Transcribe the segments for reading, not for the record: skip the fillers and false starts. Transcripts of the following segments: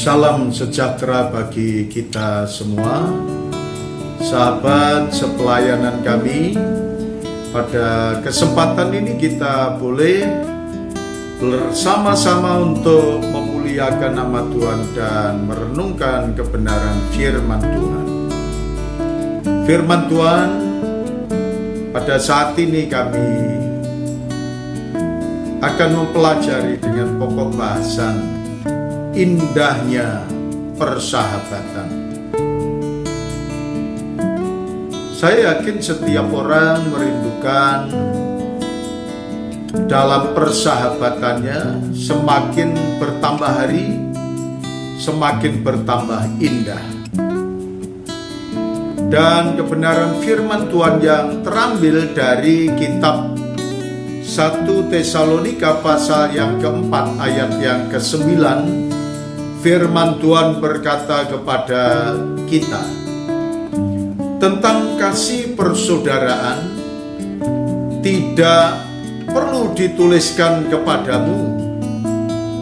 Salam sejahtera bagi kita semua, sahabat sepelayanan kami. Pada kesempatan ini kita boleh bersama-sama untuk memuliakan nama Tuhan dan merenungkan kebenaran firman Tuhan. Firman Tuhan pada saat ini kami akan mempelajari dengan pokok bahasan indahnya persahabatan. Saya yakin setiap orang merindukan dalam persahabatannya semakin bertambah hari, semakin bertambah indah. Dan kebenaran firman Tuhan yang terambil dari kitab 1 Tesalonika pasal yang keempat ayat yang ke-9, firman Tuhan berkata kepada kita tentang kasih persaudaraan. Tidak perlu dituliskan kepadamu,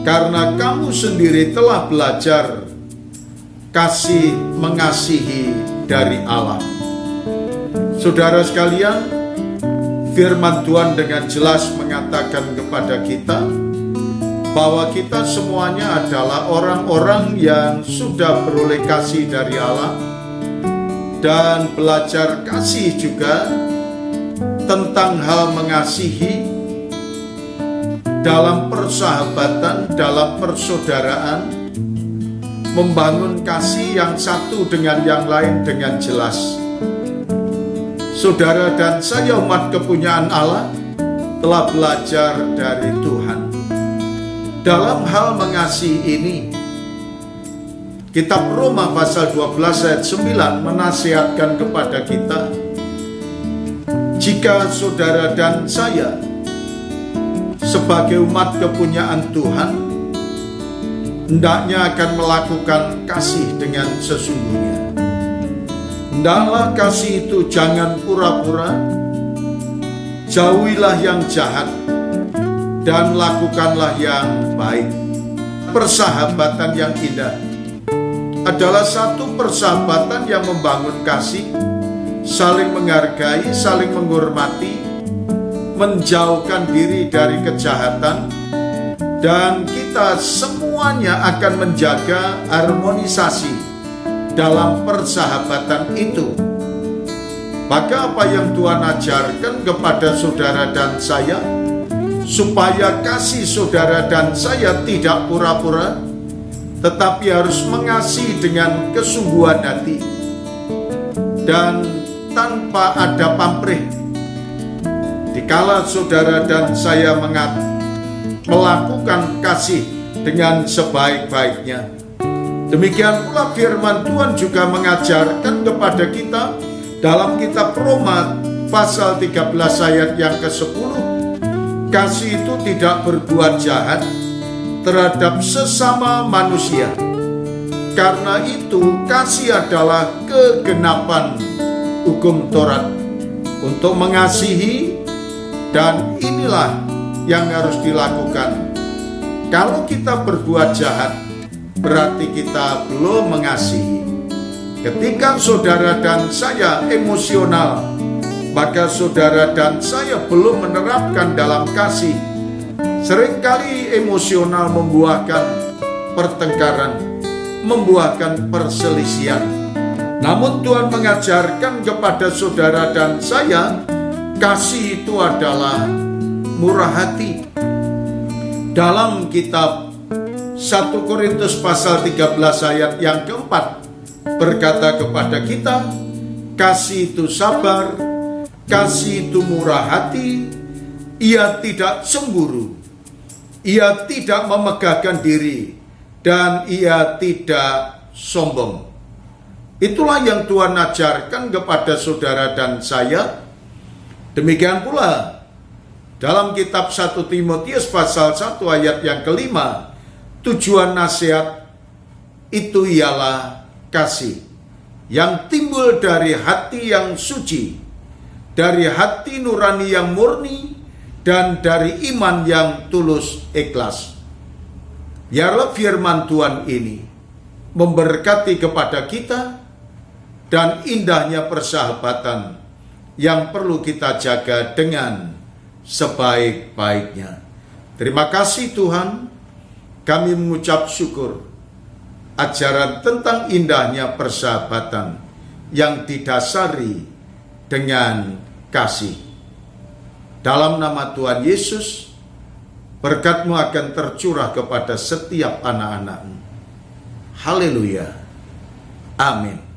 karena kamu sendiri telah belajar kasih mengasihi dari Allah. Saudara sekalian, firman Tuhan dengan jelas mengatakan kepada kita bahwa kita semuanya adalah orang-orang yang sudah beroleh kasih dari Allah dan belajar kasih juga tentang hal mengasihi dalam persahabatan, dalam persaudaraan, membangun kasih yang satu dengan yang lain dengan jelas. Saudara dan saya umat kepunyaan Allah telah belajar dari Tuhan. Dalam hal mengasihi ini, kitab Roma pasal 12 ayat 9 menasihatkan kepada kita, jika saudara dan saya sebagai umat kepunyaan Tuhan hendaknya akan melakukan kasih dengan sesungguhnya. Hendaklah kasih itu jangan pura-pura, jauhilah yang jahat, dan lakukanlah yang baik. Persahabatan yang indah adalah satu persahabatan yang membangun kasih, saling menghargai, saling menghormati, menjauhkan diri dari kejahatan, dan kita semuanya akan menjaga harmonisasi dalam persahabatan itu. Maka apa yang Tuhan ajarkan kepada saudara dan saya, supaya kasih saudara dan saya tidak pura-pura, tetapi harus mengasihi dengan kesungguhan hati dan tanpa ada pamrih. Dikala saudara dan saya melakukan kasih dengan sebaik-baiknya, demikian pula firman Tuhan juga mengajarkan kepada kita dalam kitab Roma pasal 13 ayat yang ke-10, kasih itu tidak berbuat jahat terhadap sesama manusia. Karena itu kasih adalah kegenapan hukum Taurat untuk mengasihi, dan inilah yang harus dilakukan. Kalau kita berbuat jahat, berarti kita belum mengasihi. Ketika saudara dan saya emosional, maka saudara dan saya belum menerapkan dalam kasih. Seringkali emosional membuahkan pertengkaran, membuahkan perselisihan. Namun Tuhan mengajarkan kepada saudara dan saya, kasih itu adalah murah hati. Dalam kitab 1 Korintus pasal 13 ayat yang keempat berkata kepada kita, kasih itu sabar, kasih itu murah hati, ia tidak cemburu, ia tidak memegahkan diri, dan ia tidak sombong. Itulah yang Tuhan ajarkan kepada saudara dan saya. Demikian pula dalam kitab 1 Timotius pasal 1 ayat yang kelima, tujuan nasihat itu ialah kasih yang timbul dari hati yang suci, dari hati nurani yang murni, dan dari iman yang tulus ikhlas. Biarlah firman Tuhan ini memberkati kepada kita, dan indahnya persahabatan yang perlu kita jaga dengan sebaik-baiknya. Terima kasih Tuhan, kami mengucap syukur ajaran tentang indahnya persahabatan yang didasari dengan kasih. Dalam nama Tuhan Yesus, berkat-Mu akan tercurah kepada setiap anak-anak-Mu. Haleluya. Amin.